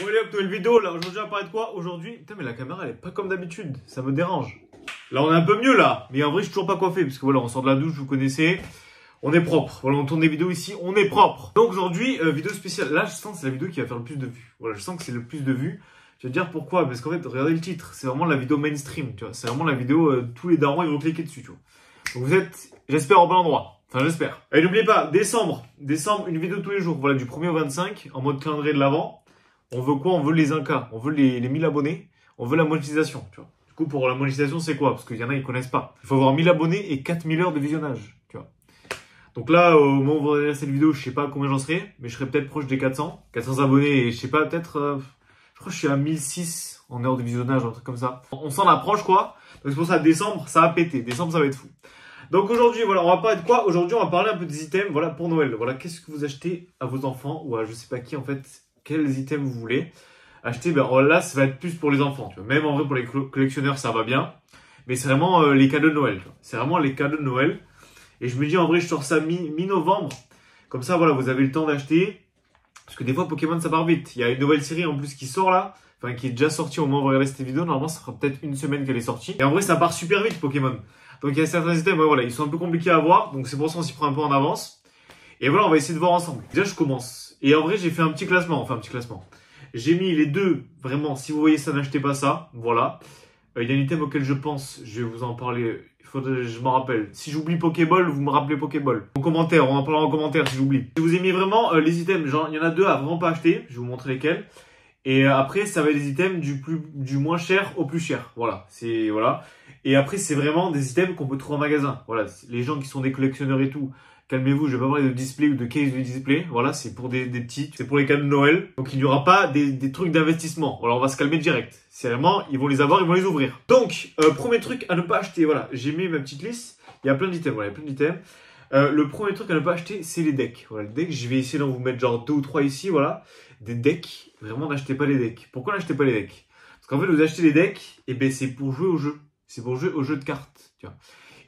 Bon allez hop, nouvelle vidéo là, aujourd'hui on va parler de quoi? Aujourd'hui, putain mais la caméra elle est pas comme d'habitude, ça me dérange. Là on est un peu mieux là, mais en vrai je suis toujours pas coiffé, parce que voilà on sort de la douche, vous connaissez. On est propre, voilà on tourne des vidéos ici, on est propre. Donc aujourd'hui, vidéo spéciale, là je sens que c'est la vidéo qui va faire le plus de vues. Voilà, je sens que c'est le plus de vues. Je vais te dire pourquoi, parce qu'en fait, regardez le titre, c'est vraiment la vidéo mainstream, tu vois. C'est vraiment la vidéo, tous les darons ils vont cliquer dessus, tu vois. Donc vous êtes, j'espère, au bon endroit. Enfin j'espère. Et n'oubliez pas, décembre, une vidéo tous les jours, voilà, du 1er au 25, en mode calendrier de l'avant. On veut quoi? On veut les 1K, on veut les 1000 abonnés, on veut la monétisation, tu vois. Du coup, pour la monétisation, c'est quoi? Parce qu'il y en a, ils connaissent pas. Il faut avoir 1000 abonnés et 4000 heures de visionnage, tu vois. Donc là, au moment où vous regardez cette vidéo, je sais pas combien j'en serai, mais je serai peut-être proche des 400. 400 abonnés et je sais pas, peut-être, je crois que je suis à 1006 en heures de visionnage, un truc comme ça. On s'en approche, quoi. Donc c'est pour ça, décembre, ça va péter. Décembre, ça va être fou. Donc aujourd'hui, voilà, on va parler de quoi? Aujourd'hui, on va parler un peu des items, voilà, pour Noël. Voilà, qu'est-ce que vous achetez à vos enfants ou à je sais pas qui, en fait, quels items vous voulez acheter. Ben là, ça va être plus pour les enfants, tu vois. Même en vrai, pour les collectionneurs, ça va bien. Mais c'est vraiment les cadeaux de Noël. C'est vraiment les cadeaux de Noël. Et je me dis, en vrai, je sors ça mi-novembre. Comme ça, voilà, vous avez le temps d'acheter. Parce que des fois, Pokémon, ça part vite. Il y a une nouvelle série en plus qui sort là. Enfin, qui est déjà sortie au moment où vous regardez cette vidéo. Normalement, ça fera peut-être une semaine qu'elle est sortie. Et en vrai, ça part super vite, Pokémon. Donc, il y a certains items, ouais, voilà, ils sont un peu compliqués à avoir. Donc, c'est pour ça qu'on s'y prend un peu en avance. Et voilà, on va essayer de voir ensemble. Déjà, je commence. Et en vrai, j'ai fait un petit classement. Enfin, un petit classement. J'ai mis les deux, vraiment, si vous voyez ça, n'achetez pas ça. Voilà. Il y a un item auquel je pense. Je vais vous en parler. Il faudrait je m'en rappelle. Si j'oublie Pokéball, vous me rappelez Pokéball. En commentaire, on en parlera en commentaire si j'oublie. Je vous ai mis vraiment les items. Genre, il y en a deux à vraiment pas acheter. Je vais vous montrer lesquels. Et après, ça va être des items du moins cher au plus cher. Voilà. Voilà. Et après, c'est vraiment des items qu'on peut trouver en magasin. Voilà. Les gens qui sont des collectionneurs et tout. Calmez-vous, je vais pas parler de display ou de case de display. Voilà, c'est pour des petits, c'est pour les cadeaux de Noël. Donc il n'y aura pas des trucs d'investissement. Voilà, on va se calmer direct. C'est vraiment, ils vont les avoir, ils vont les ouvrir. Donc, premier truc à ne pas acheter. Voilà, j'ai mis ma petite liste. Il y a plein d'items, voilà, il y a plein d'items. Le premier truc à ne pas acheter, c'est les decks. Voilà, les decks, je vais essayer d'en vous mettre genre 2 ou 3 ici, voilà. Des decks, vraiment n'achetez pas les decks. Pourquoi n'achetez pas les decks? Parce qu'en fait, vous achetez les decks, et ben c'est pour jouer au jeu. C'est pour jouer au jeu de cartes, tu vois.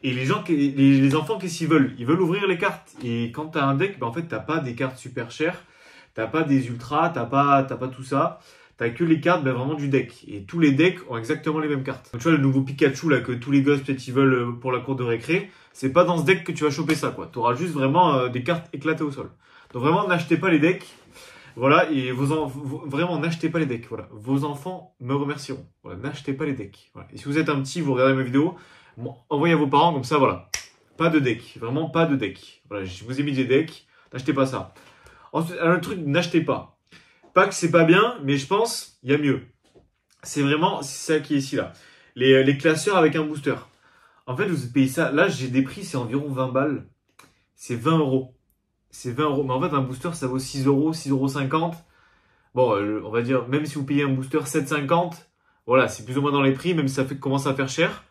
Et les gens, les enfants, qu'est-ce qu'ils veulent? Ils veulent ouvrir les cartes. Et quand t'as un deck, ben en fait, t'as pas des cartes super chères. T'as pas des ultras, t'as pas tout ça. T'as que les cartes, ben vraiment du deck. Et tous les decks ont exactement les mêmes cartes. Donc, tu vois, le nouveau Pikachu, là, que tous les gosses, peut-être, ils veulent pour la cour de récré. C'est pas dans ce deck que tu vas choper ça, quoi. T'auras juste vraiment des cartes éclatées au sol. Donc, vraiment, n'achetez pas les decks. Voilà, et vraiment, n'achetez pas les decks. Voilà, vos enfants me remercieront. Voilà, n'achetez pas les decks. Voilà. Et si vous êtes un petit, vous regardez ma vidéo, bon, envoyez à vos parents comme ça, voilà. Pas de deck, vraiment pas de deck. Voilà, je vous ai mis des decks, n'achetez pas ça. Ensuite, un autre truc, n'achetez pas. Pas que c'est pas bien, mais je pense, il y a mieux. C'est vraiment, c'est ça qui est ici, là. Les classeurs avec un booster. En fait, vous payez ça, là, j'ai des prix, c'est environ 20 balles. C'est 20 euros. C'est 20 euros. Mais en fait, un booster, ça vaut 6 euros, 6,50 €. Bon, on va dire, même si vous payez un booster 7,50 €, voilà, c'est plus ou moins dans les prix, même si ça commence à faire cher.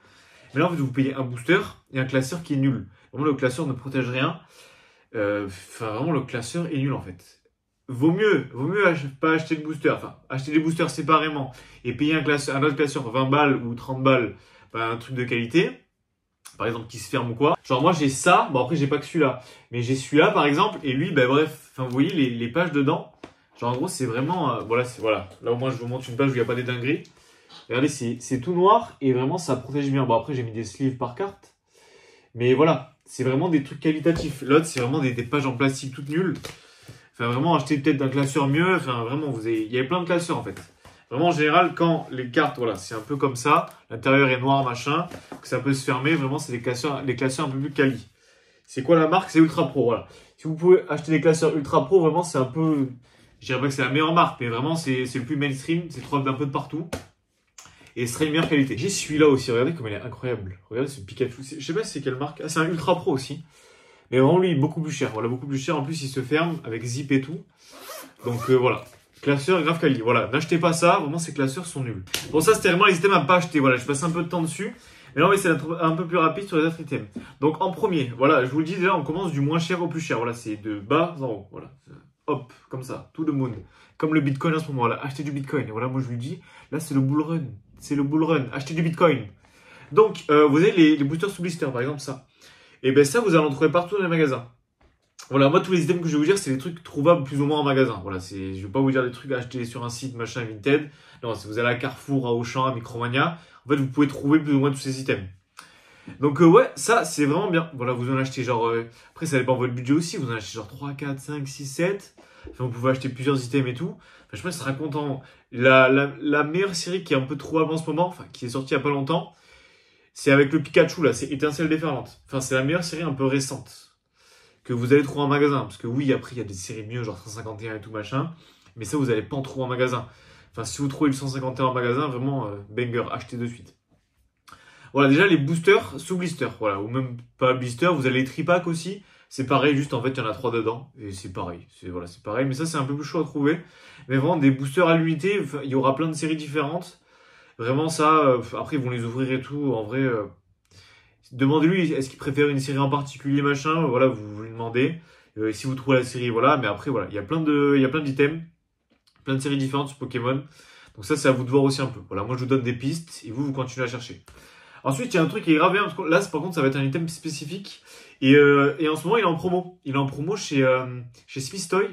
Mais là, en fait, vous payez un booster et un classeur qui est nul. Vraiment, le classeur ne protège rien. Enfin, vraiment, le classeur est nul, en fait. Vaut mieux pas acheter de booster. Enfin, acheter des boosters séparément et payer un autre classeur 20 balles ou 30 balles, bah, un truc de qualité. Par exemple, qui se ferme ou quoi. Genre, moi, j'ai ça. Bon, après, j'ai pas que celui-là. Mais j'ai celui-là, par exemple. Et lui, bah, bref. Enfin, vous voyez les pages dedans. Genre, en gros, c'est vraiment... voilà. Là, au moins, je vous montre une page où il n'y a pas des dingueries. Regardez, c'est tout noir. Et vraiment, ça protège bien. Bon, après, j'ai mis des sleeves par carte. Mais voilà. C'est vraiment des trucs qualitatifs. L'autre, c'est vraiment des pages en plastique toutes nulles. Enfin, vraiment, achetez peut-être un classeur mieux. Enfin, vraiment, il y avait plein de classeurs, en fait. Vraiment, en général, quand les cartes, voilà, c'est un peu comme ça, l'intérieur est noir, machin, que ça peut se fermer, vraiment, c'est les classeurs un peu plus quali. C'est quoi la marque? C'est Ultra Pro, voilà. Si vous pouvez acheter des classeurs Ultra Pro, vraiment, c'est un peu, je dirais pas que c'est la meilleure marque, mais vraiment, c'est le plus mainstream, c'est trouvé un peu de partout. Et ce serait une meilleure qualité. J'ai celui-là aussi, regardez comme il est incroyable. Regardez ce Pikachu, je sais pas si c'est quelle marque. Ah, c'est un Ultra Pro aussi. Mais vraiment, lui, beaucoup plus cher, voilà, beaucoup plus cher. En plus, il se ferme avec zip et tout. Donc, voilà. Classeur grave quali, voilà, n'achetez pas ça, vraiment ces classeurs sont nuls. Bon, ça c'était vraiment les items à pas acheter, voilà, je passe un peu de temps dessus. Mais là on va essayer d'être un peu plus rapide sur les autres items. Donc en premier, voilà, je vous le dis déjà, on commence du moins cher au plus cher, voilà, c'est de bas en haut, voilà. Hop, comme ça, tout le monde. Comme le Bitcoin en ce moment, voilà, achetez du Bitcoin. Voilà, moi je vous le dis, là c'est le bull run, achetez du Bitcoin. Donc, vous avez les boosters sous blister, par exemple ça. Et bien ça, vous allez en trouver partout dans les magasins. Voilà, moi tous les items que je vais vous dire, c'est des trucs trouvables plus ou moins en magasin. Voilà, je vais pas vous dire des trucs achetés sur un site machin Vinted. Non, si vous allez à Carrefour, à Auchan, à Micromania, en fait vous pouvez trouver plus ou moins tous ces items. Donc ouais, ça c'est vraiment bien. Voilà, vous en achetez genre... après ça dépend de votre budget aussi, vous en achetez genre 3, 4, 5, 6, 7. Enfin, vous pouvez acheter plusieurs items et tout. Enfin, je pense que ça sera content. La meilleure série qui est un peu trouvable en ce moment, enfin qui est sortie il y a pas longtemps, c'est avec le Pikachu là, c'est Étincelle déferlante. Enfin c'est la meilleure série un peu récente que vous allez trouver en magasin. Parce que oui, après il y a des séries mieux, genre 151 et tout machin. Mais ça vous allez pas en trouver en magasin. Enfin si vous trouvez le 151 en magasin, vraiment banger, achetez de suite. Voilà, déjà les boosters sous blister, voilà, ou même pas blister, vous avez les tripacks aussi, c'est pareil, juste en fait il y en a 3 dedans, et c'est pareil, voilà, c'est pareil, mais ça c'est un peu plus chaud à trouver, mais vraiment des boosters à l'unité, il y aura plein de séries différentes, vraiment ça, après ils vont les ouvrir et tout, en vrai, demandez-lui, est-ce qu'il préfère une série en particulier, machin, voilà, vous lui demandez, si vous trouvez la série, voilà, mais après voilà, il y a plein d'items, plein de séries différentes sur Pokémon, donc ça c'est à vous de voir aussi un peu, voilà, moi je vous donne des pistes, et vous continuez à chercher. Ensuite, il y a un truc qui est grave bien, parce que là, par contre, ça va être un item spécifique. Et en ce moment, il est en promo. Il est en promo chez Swiss Toy.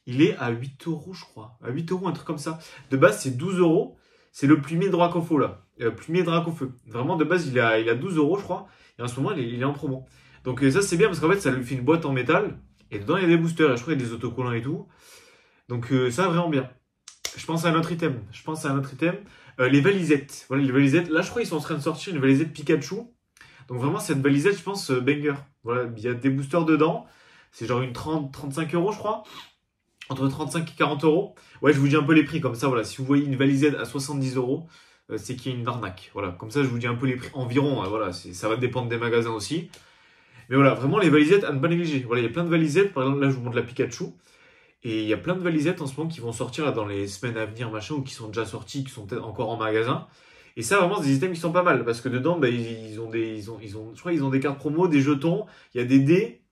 Il est à 8 euros, je crois. À 8 euros, un truc comme ça. De base, c'est 12 euros. C'est le plumier Dracofeu, là. Plumier Dracofeu. Vraiment, de base, il a 12 euros, je crois. Et en ce moment, il est en promo. Donc ça, c'est bien, parce qu'en fait, ça lui fait une boîte en métal. Et dedans, il y a des boosters. Et je crois qu'il y a des autocollants et tout. Donc ça, vraiment bien. Je pense à un autre item. Les valisettes. Voilà, les valisettes. Là, je crois qu'ils sont en train de sortir une valisette Pikachu. Donc vraiment, cette valisette, je pense, banger. Voilà, il y a des boosters dedans. C'est genre une 35 euros, je crois. Entre 35 et 40 euros. Ouais, je vous dis un peu les prix. Comme ça, voilà, si vous voyez une valisette à 70 euros, c'est qu'il y a une arnaque. Voilà, comme ça, je vous dis un peu les prix environ. Voilà, ça va dépendre des magasins aussi. Mais voilà, vraiment, les valisettes à ne pas négliger. Voilà, il y a plein de valisettes. Par exemple, là, je vous montre la Pikachu. Et il y a plein de valisettes en ce moment qui vont sortir là, dans les semaines à venir, machin, ou qui sont déjà sorties, qui sont peut-être encore en magasin. Et ça, vraiment, c'est des items qui sont pas mal. Parce que dedans, bah, je crois qu'ils ont des cartes promo, des jetons, il y a des dés.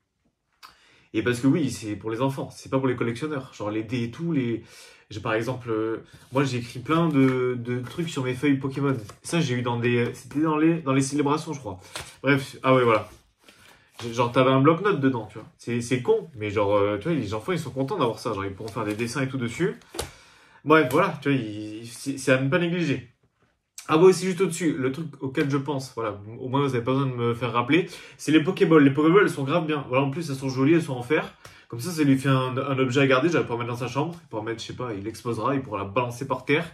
Et parce que oui, c'est pour les enfants, c'est pas pour les collectionneurs. Genre les dés et tout, par exemple, moi j'ai écrit plein de trucs sur mes feuilles Pokémon. Ça, j'ai eu c'était dans les célébrations, je crois. Bref, ah ouais, voilà. Genre, t'avais un bloc-notes dedans, tu vois. C'est con, mais genre, tu vois, les enfants, ils sont contents d'avoir ça. Genre, ils pourront faire des dessins et tout dessus. Bref, voilà, tu vois, c'est à ne pas négliger. Ah bah aussi, juste au-dessus, le truc auquel je pense, voilà, au moins vous avez pas besoin de me faire rappeler, c'est les Pokéballs. Les Pokéballs, elles sont grave bien. Voilà, en plus, elles sont jolies, elles sont en fer. Comme ça lui fait un objet à garder. J'allais pouvoir mettre dans sa chambre. Il pourra mettre, je sais pas, il l'exposera, il pourra la balancer par terre.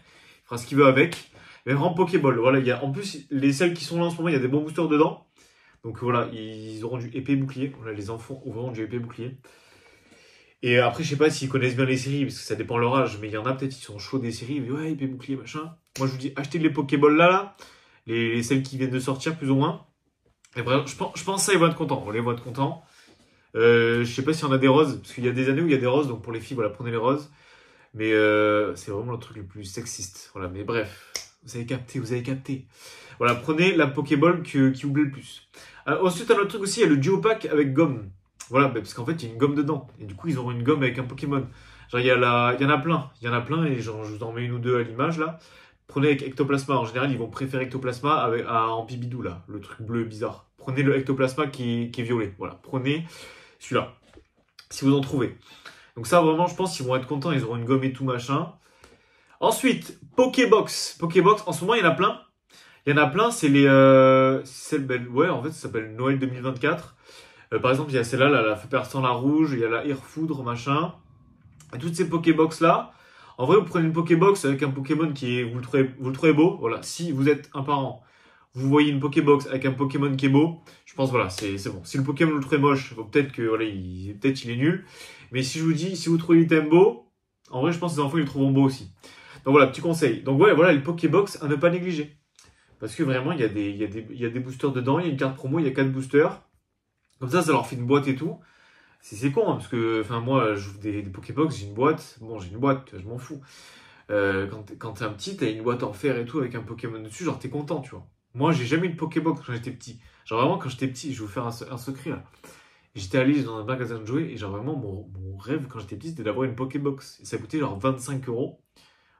Il fera ce qu'il veut avec. Mais vraiment Pokéball. Voilà, en plus, celles qui sont là en ce moment, il y a des bons boosters dedans. Donc voilà, ils auront du épée bouclier. Voilà, les enfants auront du épée bouclier. Et après, je sais pas s'ils connaissent bien les séries, parce que ça dépend de leur âge, mais il y en a peut-être qui sont chauds des séries, mais ouais, épée bouclier, machin. Moi, je vous dis, achetez les Pokéballs là, celles qui viennent de sortir, plus ou moins. Et vraiment, je pense que ça, ils vont être contents. On les va être contents. Je sais pas s'il y en a des roses, parce qu'il y a des années où il y a des roses, donc pour les filles, voilà, prenez les roses. Mais c'est vraiment le truc le plus sexiste. Voilà, mais bref, vous avez capté. Voilà, prenez la Pokéball qui vous plaît le plus. Ensuite, un autre truc aussi, il y a le duo pack avec gomme. Voilà, parce qu'en fait, il y a une gomme dedans. Et du coup, ils auront une gomme avec un Pokémon. Genre, il y en a plein. Il y en a plein, et genre, je vous en mets une ou deux à l'image, là. Prenez avec Ectoplasma. En général, ils vont préférer Ectoplasma en Pibidou, là. Le truc bleu bizarre. Prenez le Ectoplasma qui est violet. Voilà, prenez celui-là. Si vous en trouvez. Donc ça, vraiment, je pense qu'ils vont être contents. Ils auront une gomme et tout, machin. Ensuite, Pokébox. Pokébox, en ce moment, il y en a plein. C'est ouais, en fait, ça s'appelle Noël 2024. Par exemple, il y a celle-là, la feu perçant la rouge, il y a la Airfoudre, machin. Et toutes ces Pokébox-là, en vrai, vous prenez une Pokébox avec un Pokémon vous le trouvez beau. Voilà, si vous êtes un parent, vous voyez une Pokébox avec un Pokémon qui est beau, je pense, voilà, c'est bon. Si le Pokémon vous le trouvez moche, peut-être que, voilà, peut-être il est nul. Mais si je vous dis, si vous trouvez l'item beau, en vrai, je pense que les enfants, ils le trouveront beau aussi. Donc voilà, petit conseil. Donc ouais, voilà, les Pokébox à ne pas négliger. Parce que vraiment, il y a des boosters dedans, il y a une carte promo, il y a 4 boosters. Comme ça leur fait une boîte et tout. C'est con, hein, parce que moi, j'ouvre des Pokébox, j'ai une boîte. Bon, j'ai une boîte, je m'en fous. Quand t'es un petit, t'as une boîte en fer et tout avec un Pokémon dessus, genre t'es content, tu vois. Moi, j'ai jamais eu de Pokébox quand j'étais petit. Genre vraiment, quand j'étais petit, je vais vous faire un secret là. J'étais allé dans un magasin de jouets et genre vraiment, mon rêve quand j'étais petit, c'était d'avoir une Pokébox. Et ça coûtait genre 25 euros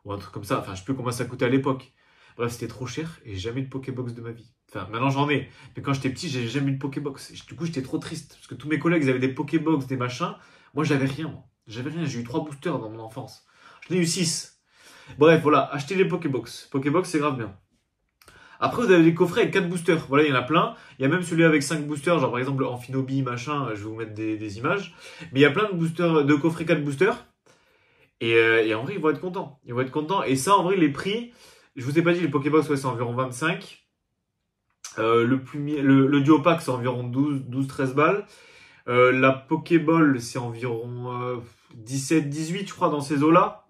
ou un truc comme ça. Enfin, je sais plus combien ça coûtait à l'époque. Bref, c'était trop cher et j'ai jamais eu de Pokébox de ma vie. Enfin, maintenant j'en ai. Mais quand j'étais petit, j'ai jamais eu de Pokébox. Du coup, j'étais trop triste. Parce que tous mes collègues, ils avaient des Pokébox, des machins. Moi, j'avais rien, moi. J'avais rien. J'ai eu 3 boosters dans mon enfance. J'en ai eu 6. Bref, voilà. Achetez les Pokébox. Pokébox, c'est grave bien. Après, vous avez des coffrets avec 4 boosters. Voilà, il y en a plein. Il y a même celui avec 5 boosters. Genre, par exemple, Amphinobi, machin. Je vais vous mettre des images. Mais il y a plein de boosters, de coffrets 4 boosters. Et en vrai, ils vont être contents. Ils vont être contents. Et ça, en vrai, les prix, je vous ai pas dit, les Pokébox, ouais, c'est environ 25. Le duo pack, c'est environ 12-13 balles. La Pokéball, c'est environ 17-18, je crois, dans ces eaux-là.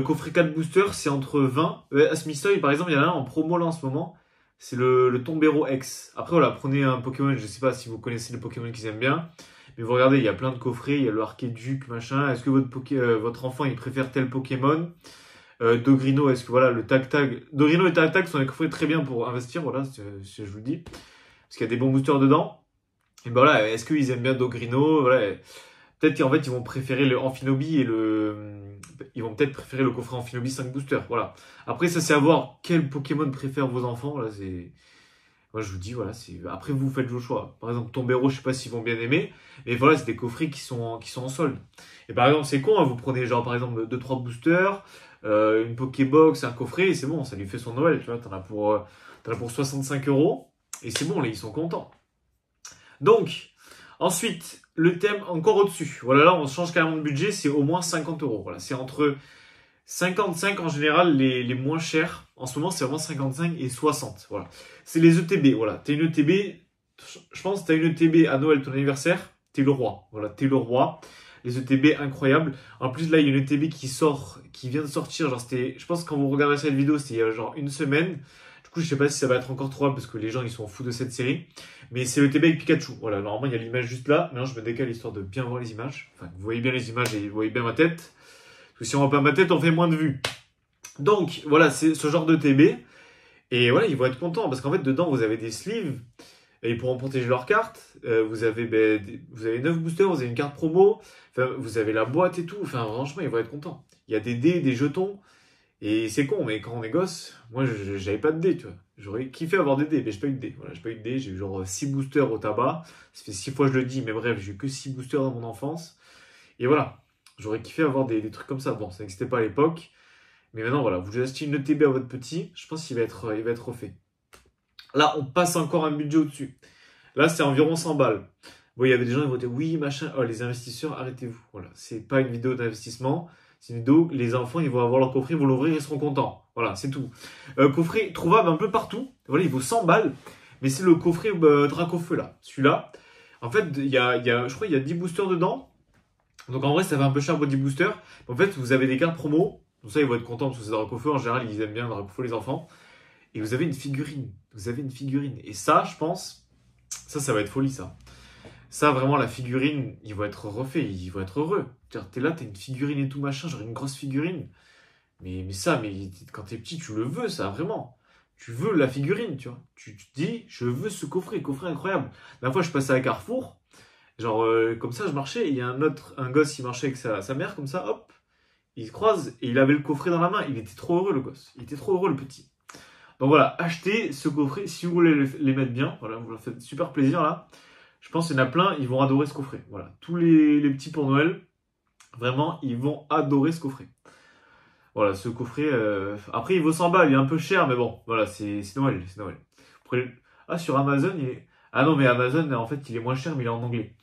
Coffret 4 boosters, c'est entre 20. À Smistoy, par exemple, il y en a un en promo là en ce moment. C'est le Tombero X. Après, voilà, prenez un Pokémon, je sais pas si vous connaissez les Pokémon qu'ils aiment bien. Mais vous regardez, il y a plein de coffrets, il y a le Arceduc, machin. Est-ce que votre enfant, il préfère tel Pokémon? Dogrino, est-ce que voilà, le Tag-Tag. Dogrino et Tag-Tag sont des coffrets très bien pour investir, voilà, je vous le dis. Parce qu'il y a des bons boosters dedans. Et ben voilà, est-ce qu'ils aiment bien Dogrino? Voilà. Peut-être qu'en fait, ils vont préférer le Amphinobi ils vont peut-être préférer le coffret Amphinobi 5 boosters, voilà. Après, ça, c'est à voir quel Pokémon préfèrent vos enfants, là, c'est. Moi, je vous dis, voilà, après, vous faites vos choix. Par exemple, Tombero, je sais pas s'ils vont bien aimer. Mais voilà, c'est des coffrets qui sont en solde. Et par exemple, c'est con, hein, vous prenez genre, par exemple, 2-3 boosters, une Pokébox, un coffret, et c'est bon, ça lui fait son Noël, tu vois. T'en as pour 65 €. Et c'est bon, là, ils sont contents. Donc, ensuite, le thème encore au-dessus. Voilà, là, on change carrément de budget, c'est au moins 50 €. Voilà, c'est entre 55 en général, les moins chers. En ce moment, c'est vraiment 55 et 60. Voilà. C'est les ETB. Voilà. T'as une ETB. Je pense que t'as une ETB à Noël, ton anniversaire. T'es le roi. Voilà. T'es le roi. Les ETB incroyables. En plus, là, il y a une ETB qui vient de sortir. Genre, je pense que quand vous regardez cette vidéo, c'était il y a genre une semaine. Du coup, je sais pas si ça va être encore trouvable parce que les gens, ils sont fous de cette série. Mais c'est le ETB avec Pikachu. Voilà. Normalement, il y a l'image juste là. Maintenant, je me décale histoire de bien voir les images. Enfin, vous voyez bien les images et vous voyez bien ma tête. Parce que si on voit pas ma tête, on fait moins de vues. Donc, voilà, c'est ce genre de TB. Et voilà, ils vont être contents. Parce qu'en fait, dedans, vous avez des sleeves. Et ils pourront protéger leurs cartes. Vous avez 9 boosters, vous avez une carte promo. Enfin, vous avez la boîte et tout. Enfin, franchement, ils vont être contents. Il y a des dés, des jetons. Et c'est con, mais quand on est gosse, moi, j'avais pas de dés, tu vois. J'aurais kiffé avoir des dés, mais j'ai pas eu de dés. Voilà, j'ai pas eu de dés. J'ai eu genre 6 boosters au tabac. Ça fait 6 fois que je le dis, mais bref, j'ai eu que 6 boosters dans mon enfance. Et voilà. J'aurais kiffé avoir des trucs comme ça. Bon, ça n'existait pas à l'époque. Mais maintenant, voilà, vous achetez une ETB à votre petit, je pense qu'il va être refait. Là, on passe encore un budget au-dessus. Là, c'est environ 100 balles. Bon, il y avait des gens qui vont dire, oui, machin. Oh, les investisseurs, arrêtez-vous. Voilà, c'est pas une vidéo d'investissement. C'est une vidéo, les enfants, ils vont avoir leur coffret, ils vont l'ouvrir, ils seront contents. Voilà, c'est tout. Coffret trouvable un peu partout. Voilà, il vaut 100 balles. Mais c'est le coffret Dracofeu, là. Celui-là. En fait, je crois qu'il y a 10 boosters dedans. Donc en vrai, ça fait un peu cher Body Booster. En fait, vous avez des cartes promo. Donc ça, ils vont être contents parce que c'est Dracofeu. En général, ils aiment bien Dracofeu, les enfants. Et vous avez une figurine. Vous avez une figurine. Et ça, je pense, ça va être folie, ça. Ça, vraiment, la figurine, ils vont être refaits. Ils vont être heureux. T'es là, t'as une figurine et tout, machin. Genre une grosse figurine. Mais quand t'es petit, tu le veux, ça, vraiment. Tu veux la figurine, tu vois. Tu te dis, je veux ce coffret incroyable. La fois, je passais à Carrefour. Genre, comme ça, je marchais, et il y a un gosse, il marchait avec sa mère, comme ça, hop, il se croise, et il avait le coffret dans la main. Il était trop heureux, le gosse. Il était trop heureux, le petit. Donc voilà, achetez ce coffret, si vous voulez les mettre bien. Voilà, vous leur faites super plaisir, là. Je pense qu'il y en a plein, ils vont adorer ce coffret. Voilà, tous les petits pour Noël, vraiment, ils vont adorer ce coffret. Voilà, ce coffret, après, il vaut 100 balles, il est un peu cher, mais bon, voilà, c'est Noël, c'est Noël. Ah, sur Amazon, il est... Ah non, mais Amazon, en fait, il est moins cher, mais il est en anglais.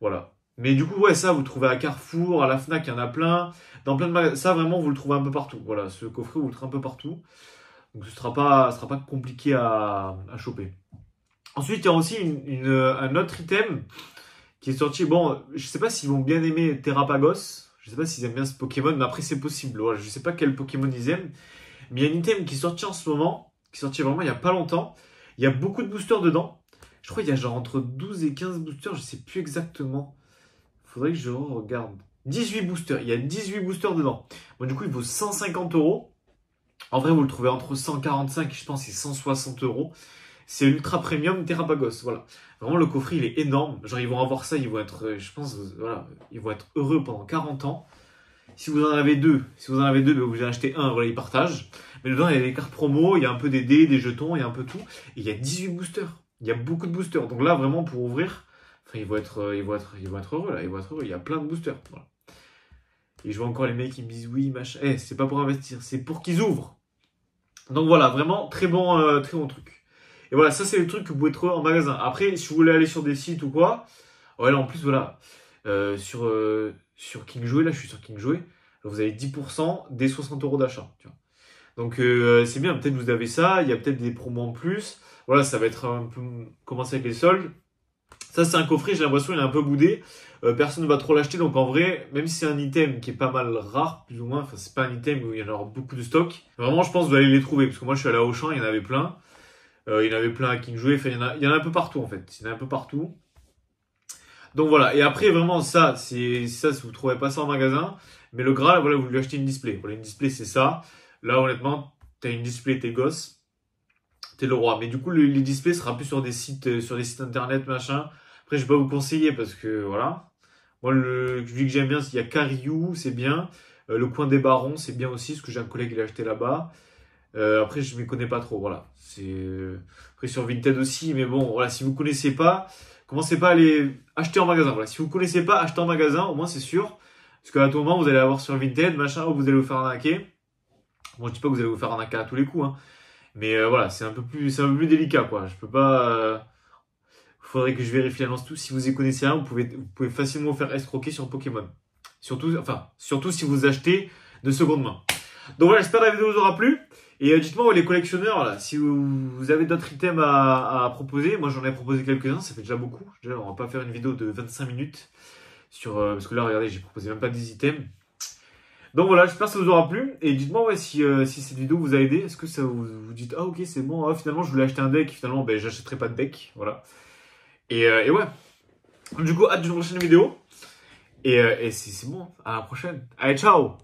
Voilà. Mais du coup, ouais, ça, vous le trouvez à Carrefour, à la Fnac, il y en a plein. Dans plein de magasins. Ça, vraiment, vous le trouvez un peu partout. Voilà, ce coffret, vous le trouvez un peu partout. Donc, ce sera pas compliqué à choper. Ensuite, il y a aussi un autre item qui est sorti. Bon, je sais pas s'ils vont bien aimer Terrapagos. Je sais pas s'ils aiment bien ce Pokémon, mais après, c'est possible. Voilà, je sais pas quel Pokémon ils aiment. Mais il y a un item qui est sorti en ce moment, qui est sorti vraiment il y a pas longtemps. Il y a beaucoup de boosters dedans. Je crois qu'il y a genre entre 12 et 15 boosters, je sais plus exactement. Faudrait que je regarde. 18 boosters, il y a 18 boosters dedans. Bon, du coup, il vaut 150 €. En vrai, vous le trouvez entre 145, je pense, et 160 €. C'est ultra premium Terrapagos, voilà. Vraiment, le coffret, il est énorme. Genre, ils vont avoir ça, ils vont être, je pense, voilà, ils vont être heureux pendant 40 ans. Si vous en avez deux, ben vous en achetez un, voilà, ils partagent. Mais dedans, il y a des cartes promo, il y a un peu des dés, des jetons, il y a un peu tout. Et il y a 18 boosters. Il y a beaucoup de boosters. Donc là, vraiment, pour ouvrir, enfin, ils vont être heureux, là. Ils vont être heureux. Il y a plein de boosters. Voilà. Et je vois encore les mecs qui me disent oui, machin. Eh, c'est pas pour investir, c'est pour qu'ils ouvrent. Donc voilà, vraiment, très bon truc. Et voilà, ça, c'est le truc que vous pouvez trouver en magasin. Après, si vous voulez aller sur des sites ou quoi, ouais, là, en plus, voilà, sur KingJouet, là, je suis sur KingJouet, vous avez 10% des 60 € d'achat. Tu vois. Donc, c'est bien, peut-être vous avez ça, il y a peut-être des promos en plus. Voilà, ça va être un peu commencer avec les soldes. Ça, c'est un coffret, j'ai l'impression, il est un peu boudé. Personne ne va trop l'acheter, donc en vrai, même si c'est un item qui est pas mal rare, plus ou moins, enfin, c'est pas un item où il y en aura beaucoup de stock. Vraiment, je pense que vous allez les trouver, parce que moi, je suis allé à Auchan, il y en avait plein. Il y en avait plein à KingJouet, enfin, il y en a un peu partout, en fait. Il y en a un peu partout. Donc voilà, et après, vraiment, ça, si vous trouvez pas ça en magasin, mais le Graal, voilà, vous lui achetez une display. Voilà, une display, c'est ça. Là, honnêtement, t'as une display, t'es gosse, t'es le roi. Mais du coup, les displays sera plus sur des sites internet, machin. Après, je vais pas vous conseiller parce que, voilà. Moi, celui que j'aime bien, il y a Cariou, c'est bien. Le coin des barons, c'est bien aussi, parce que j'ai un collègue qui l'a acheté là-bas. Après, je ne m'y connais pas trop, voilà. Après, sur Vinted aussi, mais bon, voilà, si vous connaissez pas, commencez pas à les acheter en magasin. Voilà, si vous connaissez pas, achetez en magasin, au moins c'est sûr. Parce qu'à tout moment, vous allez avoir sur Vinted, machin, ou vous allez vous faire arnaquer. Bon, je dis pas que vous allez vous faire arnaquer à tous les coups, hein. Mais voilà, c'est un peu plus délicat, quoi. Je peux pas. Faudrait que je vérifie l'annonce tout. Si vous y connaissez un, vous pouvez facilement vous faire escroquer sur Pokémon. Surtout si vous achetez de seconde main. Donc voilà, j'espère que la vidéo vous aura plu. Et dites-moi, les collectionneurs, là, si vous avez d'autres items à proposer. Moi, j'en ai proposé quelques-uns, ça fait déjà beaucoup. Déjà, on va pas faire une vidéo de 25 minutes. Parce que là, regardez, j'ai proposé même pas 10 items. Donc voilà, j'espère que ça vous aura plu. Et dites-moi ouais, si cette vidéo vous a aidé. Est-ce que ça vous dites, ah ok, c'est bon, ah, finalement, je voulais acheter un deck. Finalement, ben, j'achèterai pas de deck. Voilà. Et ouais. Du coup, hâte d'une prochaine vidéo. Et c'est bon. À la prochaine. Allez, ciao!